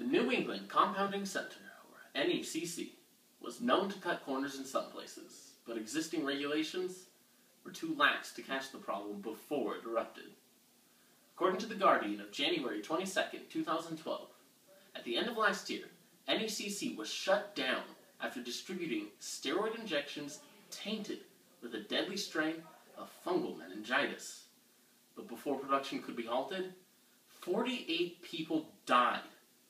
New England Compounding Center, or NECC, was known to cut corners in some places, but existing regulations were too lax to catch the problem before it erupted. According to The Guardian of January 22, 2012, at the end of last year, NECC was shut down after distributing steroid injections tainted with a deadly strain of fungal meningitis. But before production could be halted, 48 people died.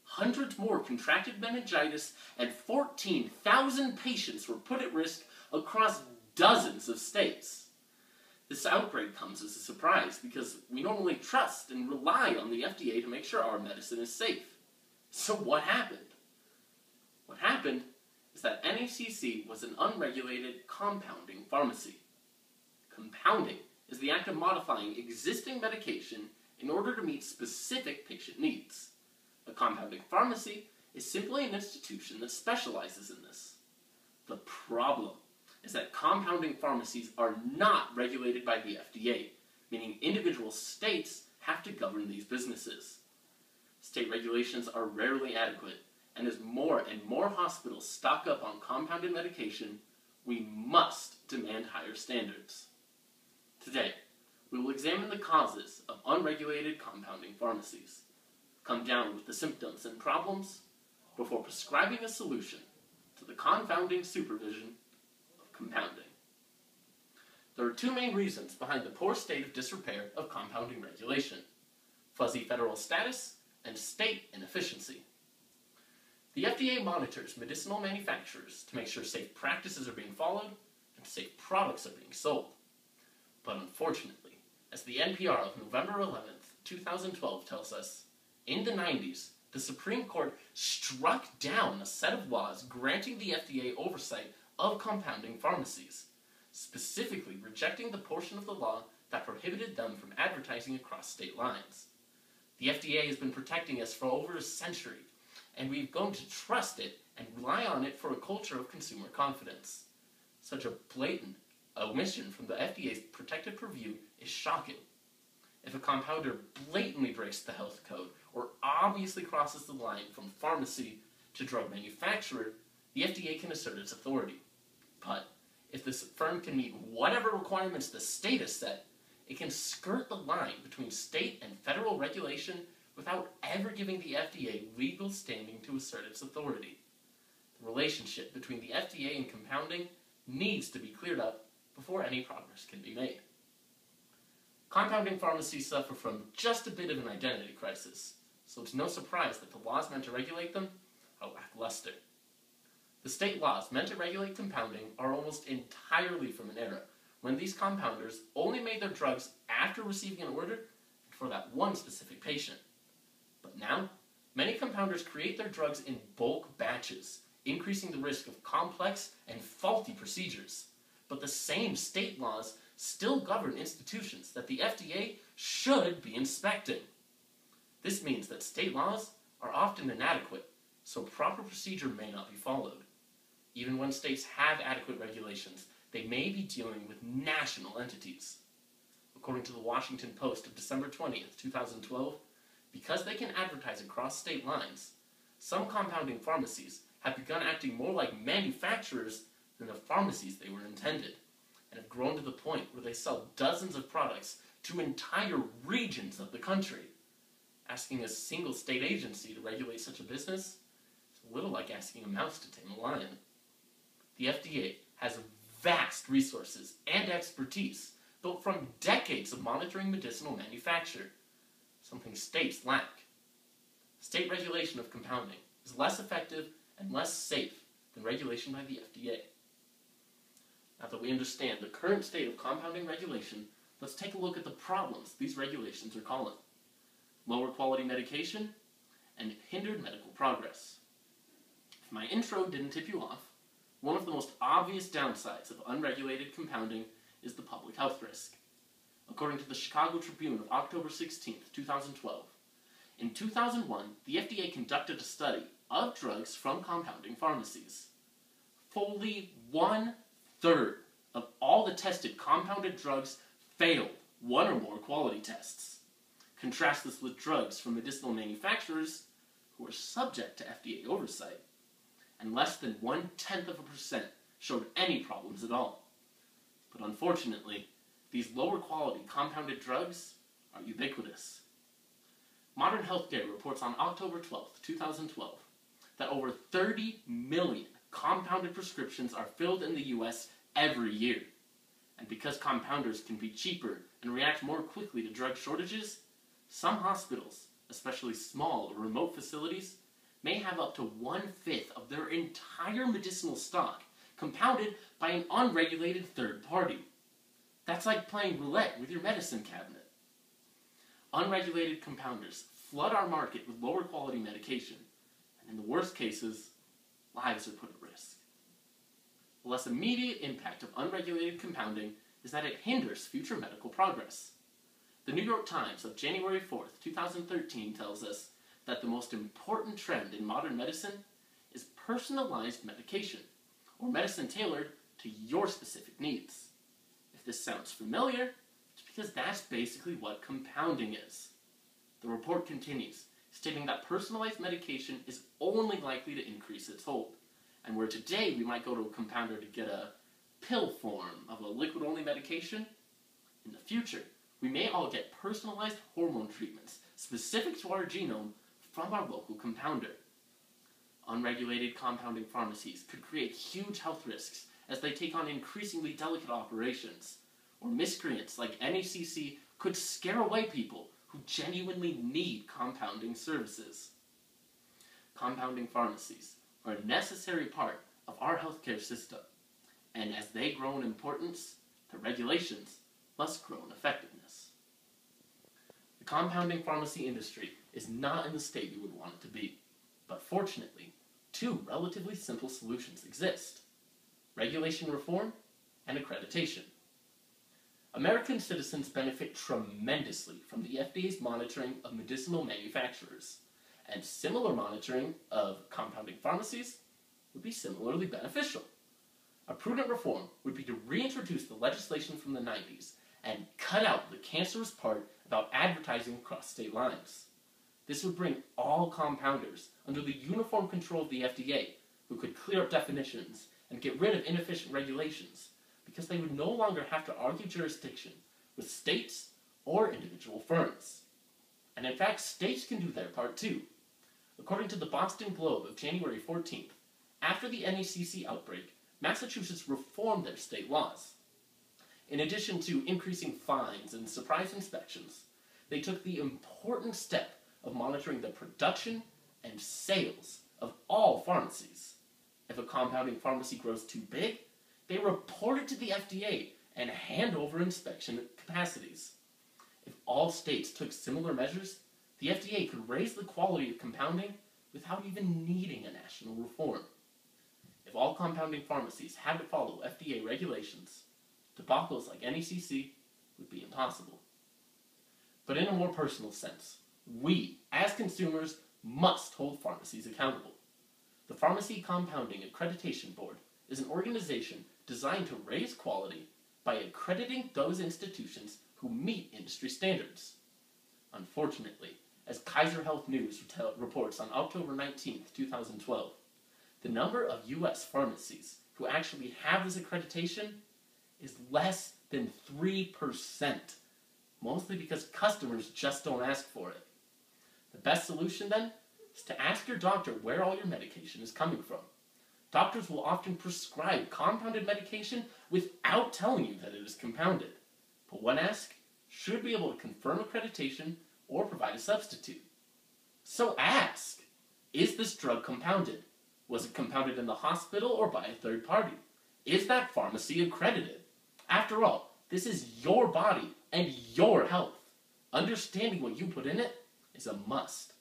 Hundreds more contracted meningitis, and 14,000 patients were put at risk across dozens of states. This outbreak comes as a surprise because we normally trust and rely on the FDA to make sure our medicine is safe. So what happened? What happened is that NECC was an unregulated compounding pharmacy. Compounding is the act of modifying existing medication in order to meet specific patient needs. A compounding pharmacy is simply an institution that specializes in this. The problem is that compounding pharmacies are not regulated by the FDA, meaning individual states have to govern these businesses. State regulations are rarely adequate, and as more and more hospitals stock up on compounded medication, we must demand higher standards. Today, we will examine the causes of unregulated compounding pharmacies, come down with the symptoms and problems, before prescribing a solution to the confounding supervision of compounding. There are two main reasons behind the poor state of disrepair of compounding regulation: fuzzy federal status and state inefficiency. The FDA monitors medicinal manufacturers to make sure safe practices are being followed and safe products are being sold. But unfortunately, as the NPR of November 11th, 2012 tells us, in the 90s, the Supreme Court struck down a set of laws granting the FDA oversight of compounding pharmacies, specifically rejecting the portion of the law that prohibited them from advertising across state lines. The FDA has been protecting us for over a century, and we've grown to trust it and rely on it for a culture of consumer confidence. Such a blatant omission from the FDA's protective purview is shocking. If a compounder blatantly breaks the health code or obviously crosses the line from pharmacy to drug manufacturer, the FDA can assert its authority. But if this firm can meet whatever requirements the state has set, it can skirt the line between state and federal regulation without ever giving the FDA legal standing to assert its authority. The relationship between the FDA and compounding needs to be cleared up before any progress can be made. Compounding pharmacies suffer from just a bit of an identity crisis, so it's no surprise that the laws meant to regulate them are lackluster. The state laws meant to regulate compounding are almost entirely from an era when these compounders only made their drugs after receiving an order for that one specific patient. But now, many compounders create their drugs in bulk batches, increasing the risk of complex and faulty procedures. But the same state laws still govern institutions that the FDA should be inspecting. This means that state laws are often inadequate, so proper procedure may not be followed. Even when states have adequate regulations, they may be dealing with national entities. According to the Washington Post of December 20th, 2012, because they can advertise across state lines, some compounding pharmacies have begun acting more like manufacturers than the pharmacies they were intended, and have grown to the point where they sell dozens of products to entire regions of the country. Asking a single state agency to regulate such a business is a little like asking a mouse to tame a lion. The FDA has vast resources and expertise built from decades of monitoring medicinal manufacture, something states lack. State regulation of compounding is less effective and less safe than regulation by the FDA. Now that we understand the current state of compounding regulation, let's take a look at the problems these regulations are causing: lower quality medication and hindered medical progress. If my intro didn't tip you off, one of the most obvious downsides of unregulated compounding is the public health risk. According to the Chicago Tribune of October 16, 2012, in 2001, the FDA conducted a study of drugs from compounding pharmacies. Fully 1/3 of all the tested compounded drugs failed one or more quality tests. Contrast this with drugs from medicinal manufacturers who were subject to FDA oversight, and less than 0.1% showed any problems at all. But unfortunately, these lower quality compounded drugs are ubiquitous. Modern Healthcare reports on October 12, 2012, that over 30 million compounded prescriptions are filled in the US every year. And because compounders can be cheaper and react more quickly to drug shortages, some hospitals, especially small or remote facilities, may have up to 1/5 of their entire medicinal stock compounded by an unregulated third party. That's like playing roulette with your medicine cabinet. Unregulated compounders flood our market with lower quality medication, and in the worst cases, lives are put at risk. The less immediate impact of unregulated compounding is that it hinders future medical progress. The New York Times of January 4th, 2013 tells us that the most important trend in modern medicine is personalized medication, or medicine tailored to your specific needs. If this sounds familiar, it's because that's basically what compounding is. The report continues, stating that personalized medication is only likely to increase its hold, and where today we might go to a compounder to get a pill form of a liquid-only medication, in the future we may all get personalized hormone treatments specific to our genome from our local compounder. Unregulated compounding pharmacies could create huge health risks as they take on increasingly delicate operations, or miscreants like NECC could scare away people who genuinely need compounding services. Compounding pharmacies are a necessary part of our healthcare system, and as they grow in importance, the regulations must grow in effectiveness. The compounding pharmacy industry is not in the state we would want it to be, but fortunately, two relatively simple solutions exist: regulation reform and accreditation. American citizens benefit tremendously from the FDA's monitoring of medicinal manufacturers, and similar monitoring of compounding pharmacies would be similarly beneficial. A prudent reform would be to reintroduce the legislation from the 90s and cut out the cancerous part about advertising across state lines. This would bring all compounders under the uniform control of the FDA, who could clear up definitions and get rid of inefficient regulations, because they would no longer have to argue jurisdiction with states or individual firms. And in fact, states can do their part too. According to the Boston Globe of January 14th, after the NECC outbreak, Massachusetts reformed their state laws. In addition to increasing fines and surprise inspections, they took the important step of monitoring the production and sales of all pharmacies. If a compounding pharmacy grows too big, they report it to the FDA and hand over inspection capacities. If all states took similar measures, the FDA could raise the quality of compounding without even needing a national reform. If all compounding pharmacies had to follow FDA regulations, debacles like NECC would be impossible. But in a more personal sense, we, as consumers, must hold pharmacies accountable. The Pharmacy Compounding Accreditation Board is an organization designed to raise quality by accrediting those institutions who meet industry standards. Unfortunately, as Kaiser Health News reports on October 19, 2012, the number of U.S. pharmacies who actually have this accreditation is less than 3%, mostly because customers just don't ask for it. The best solution, then, is to ask your doctor where all your medication is coming from. Doctors will often prescribe compounded medication without telling you that it is compounded, but when asked, should be able to confirm accreditation or provide a substitute. So ask, is this drug compounded? Was it compounded in the hospital or by a third party? Is that pharmacy accredited? After all, this is your body and your health. Understanding what you put in it is a must.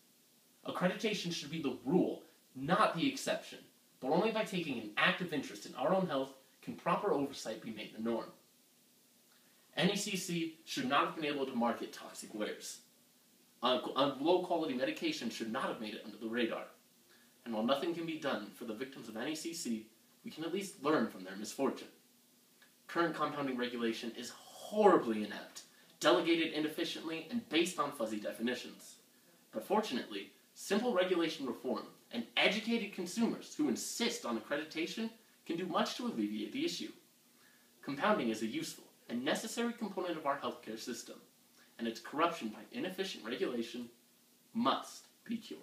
Accreditation should be the rule, not the exception, but only by taking an active interest in our own health can proper oversight be made the norm. NECC should not have been able to market toxic wares. Low-quality medication should not have made it under the radar. And while nothing can be done for the victims of NECC, we can at least learn from their misfortune. Current compounding regulation is horribly inept, delegated inefficiently, and based on fuzzy definitions. But fortunately, Simple regulation reform and educated consumers who insist on accreditation can do much to alleviate the issue. Compounding is a useful and necessary component of our healthcare system, and its corruption by inefficient regulation must be cured.